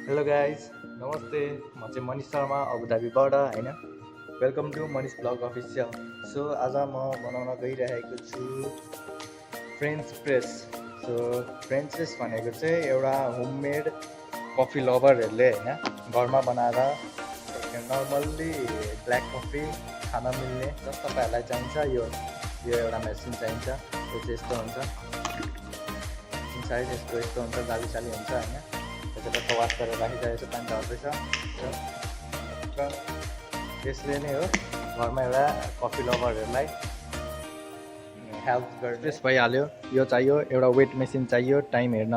Hello guys नमस्ते म चाहिँ मनिष शर्मा अबुधाबीबाट होइन welcome to Manish blog official. So आज म बनाउन गइरहेको छु French press. So French press भनेको चाहिँ एउटा होममेड कफी लभरहरूले होइन घरमा बनाएर नर्मल्ली ब्ल्याक कफी खान मिल्ने जस तपाईँहरूलाई चाहिन्छ यो एउटा मेसिन चाहिन्छ। यो चाहिँ यस्तो हुन्छ, इनसाइड यस्तो हुन्छ, जालीसाली हुन्छ होइन। त्यसलाई वास गरेर राखिसकेको छु, पानी झर्दैछ र यसले नै हो घरमा एउटा कफी लभरहरूलाई हेल्प गर्ने। प्रेस भइहाल्यो। यो चाहियो एउटा वेट मेसिन चाहियो टाइम हेर्न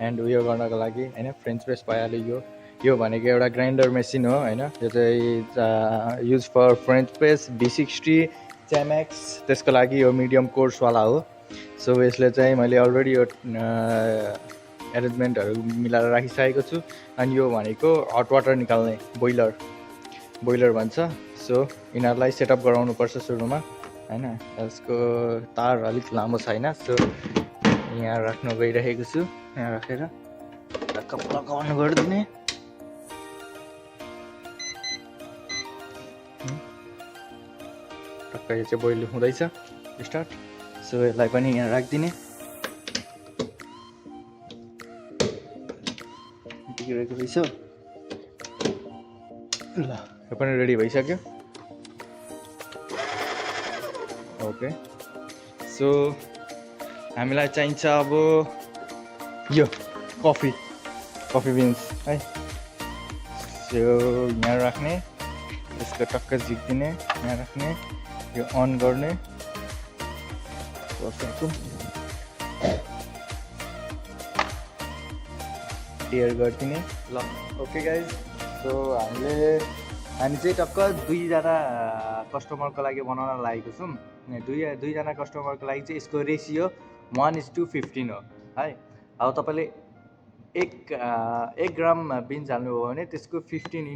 एन्ड उयो गर्नको लागि होइन। फ्रेन्च प्रेस भइहाल्यो। यो भनेको एउटा ग्राइन्डर मेसिन हो होइन। यो चाहिँ use for French press V60 Chemex, त्यसको लागि यो मिडियम कोर्सवाला हो। सो यसले चाहिँ मैले अलरेडी यो एरेन्जमेन्टहरू मिलाएर राखिसकेको छु। अनि यो भनेको हट वाटर निकाल्ने बोइलर भन्छ। सो यिनीहरूलाई सेटअप गराउनुपर्छ सुरुमा होइन। यसको तार अलिक लामो छैन, सो यहाँ राख्न गइरहेको छु। यहाँ राखेर टक्क प्लग अन गरिदिने। टक्क यो चाहिँ बोइल हुँदैछ स्टार्ट। सो यसलाई पनि यहाँ राखिदिने। बिग्रेको रहेछ ल, यो पनि रेडी भइसक्यो। ओके, सो हामीलाई चाहिन्छ अब यो कफी बिन्स है। सो यहाँ राख्ने, यसको टक्क झिक्दिने, यहाँ राख्ने, यो अन गर्ने, टियर गरिदिने ल। ओके गाइज, सो हामी चाहिँ टक्क दुईजना कस्टमरको लागि बनाउन लागेको छौँ। दुईजना कस्टमरको लागि चाहिँ यसको रेसियो 1:15 हो है। अब तपाईँले एक ग्राम बिन्स हाल्नुभयो भने त्यसको 15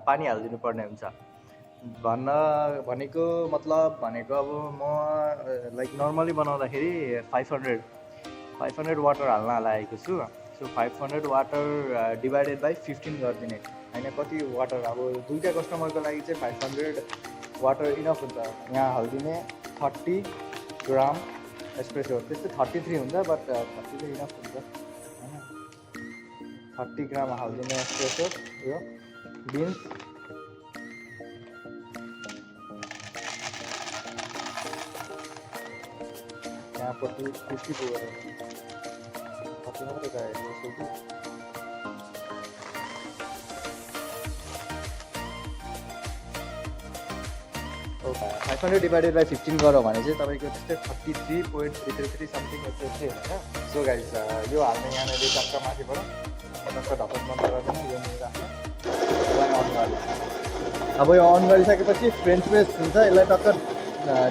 पानी हालिदिनु पर्ने हुन्छ। भनेको मतलब अब म लाइक नर्मली बनाउँदाखेरि 500 वाटर हाल्न लागेको छु। सो 500 वाटर डिभाइडेड बाई 15 गरिदिने होइन। कति वाटर, अब दुईवटा कस्टमरको लागि चाहिँ 500 वाटर इनफ हुन्छ। यहाँ हालिदिने 30 ग्राम एस्प्रेसो, त्यस्तै 33 हुन्छ, बट 30 इनफ हुन्छ होइन। 30 ग्राम हालिदिने एस्प्रेसो यो बिन्स। यहाँपट्टि 50 पुगेर कति मात्रै चाहिएको 500 डिभाइडेड बाई 15 गऱ्यो भने चाहिँ तपाईँको त्यस्तै 33.333 समथिङ यस्तो चाहिँ होइन। सो गाइस, यो हाल्ने यहाँनिर टक्क माथिबाट टक्क ढक्कन बन्द गरिदिनु। यो राख्नु, यसलाई अन गर्नु। अब यो अन गरिसकेपछि फ्रेन्च प्रेस हुन्छ, यसलाई टक्क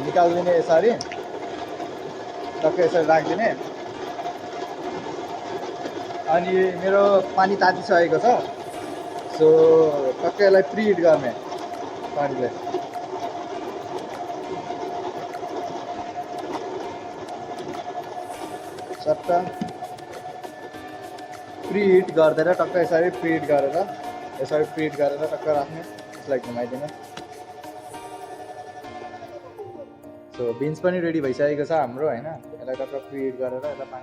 निकालिदिने यसरी, टक्क यसरी राखिदिने। अनि मेरो पानी तातिसकेको छ, सो टक्क यसलाई प्रिहिट गर्ने पानीले। सट्ट प्रिहिट गर्दैन, टक्क यसरी प्रिहिट गरेर टक्क राख्ने, यसलाई घुमाइदिने। सो बिन्स पनि रेडी भइसकेको छ हाम्रो होइन। यसलाई टक्क प्रिहिट गरेर यसलाई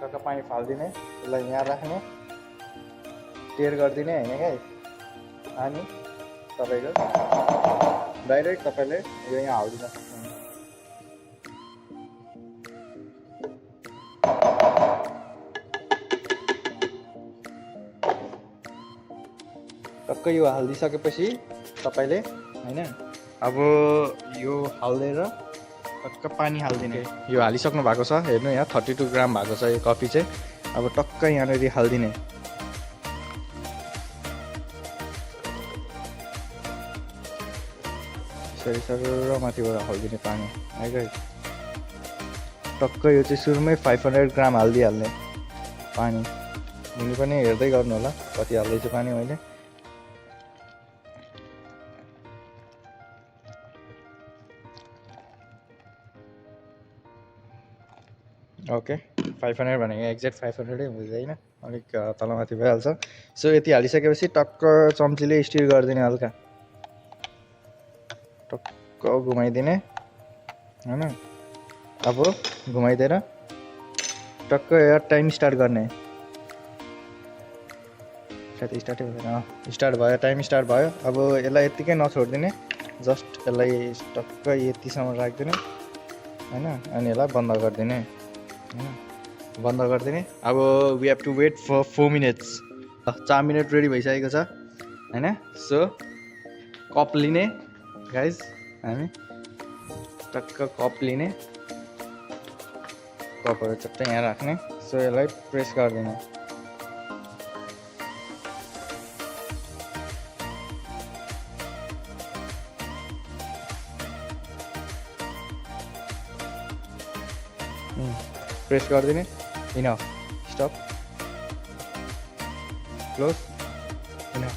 टक्क पानी फालिदिने, यसलाई यहाँ राख्ने, टेयर गरिदिने होइन क्या। अनि तपाईँको डाइरेक्ट तपाईँले यो यहाँ हालिदिन सक्नुहुन्छ। टक्क यो हालिदिइसकेपछि तपाईँले होइन अब यो हालिदिएर टक्क पानी हालिदिने। यो हालिसक्नु भएको छ, हेर्नु यहाँ 32 ग्राम भएको छ यो कफी चाहिँ। अब टक्क यहाँनिर हालिदिने। यसरी सर माथिबाट हालिदिने पानी है गाइस। टक्क यो चाहिँ सुरुमै 500 ग्राम हालिदिइहाल्ने पानी। मुनि पनि हेर्दै गर्नु होला कति हाल्दैछु पानी मैले। ओके 500 भनेको एक्ज्याक्ट 500 हुँदैन, अलिक तलमाथि भइहाल्छ। सो यति हालिसकेपछि टक्क चम्चीले स्टिर गरिदिने, हल्का टक्क घुमाइदिने होइन। अब घुमाइदिएर टक्क एयर टाइम स्टार्ट गर्ने। सायद स्टार्टै हुँदैन, स्टार्ट भयो, टाइम स्टार्ट भयो। अब यसलाई यत्तिकै नछोडिदिने, जस्ट यसलाई टक्क यतिसम्म राखिदिने होइन, अनि यसलाई बन्द गरिदिने होइन, बन्द गरिदिने। अब we have to wait for 4 minutes. 4 minute ready भइसकेको छ होइन। सो कप लिने गाइज, हामी टक्क कप लिने, कपहरू चट्टै यहाँ राख्ने। सो यसलाई प्रेस गरिदिने। प्रेस गरिदिने, enough, stop, close, enough,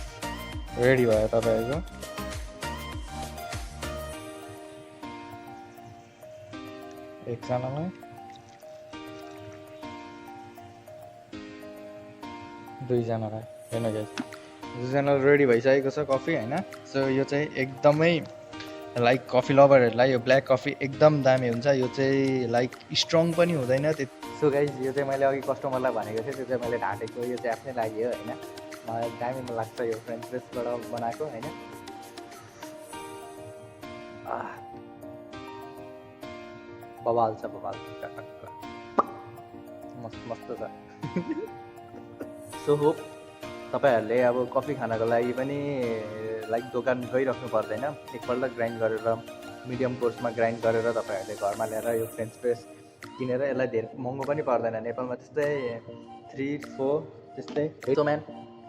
ready भयो तपाईँको एकजनालाई, दुईजनालाई। हेर्नु गाइस, दुईजनालाई रेडी भइसकेको छ कफी होइन। सो यो चाहिँ एकदमै लाइक कफी लभरहरूलाई यो ब्ल्याक कफी एकदम दामी हुन्छ। यो चाहिँ लाइक स्ट्रङ पनि हुँदैन त्यति। सो गाइज, यो चाहिँ मैले अघि कस्टमरलाई भनेको थिएँ, त्यो चाहिँ मैले ढाँटेको, यो चाहिँ आफ्नै लागि हो होइन। मलाई दामी लाग्छ यो फ्रेन्च प्रेसबाट बनाएको होइन। बबाल छ, बबाल मस्त मस्त छ। सो होप तपाईँहरूले अब कफी खानको लागि पनि लाइक दोकान गइराख्नु पर्दैन, एकपल्ट ग्राइन्ड गरेर मिडियम कोर्समा ग्राइन्ड गरेर तपाईँहरूले घरमा ल्याएर यो फ्रेन्च प्रेस किनेर, यसलाई धेरै महँगो पनि पर्दैन, नेपालमा त्यस्तै 3-4 त्यस्तै। So man,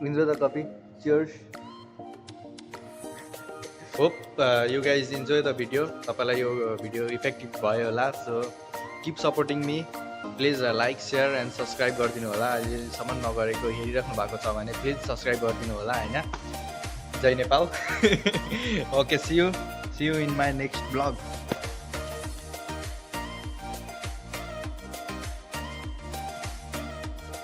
enjoy the coffee, cheers. Hope you guys enjoy the video. तपाईँलाई यो भिडियो इफेक्टिभ भयो होला। So keep supporting me, please like, share and subscribe गरिदिनु होला। अहिलेसम्म नगरेको हेरिराख्नु भएको छ भने प्लिज सब्सक्राइब गरिदिनु होला होइन। जय Nepal. Okay, see you in my next blog.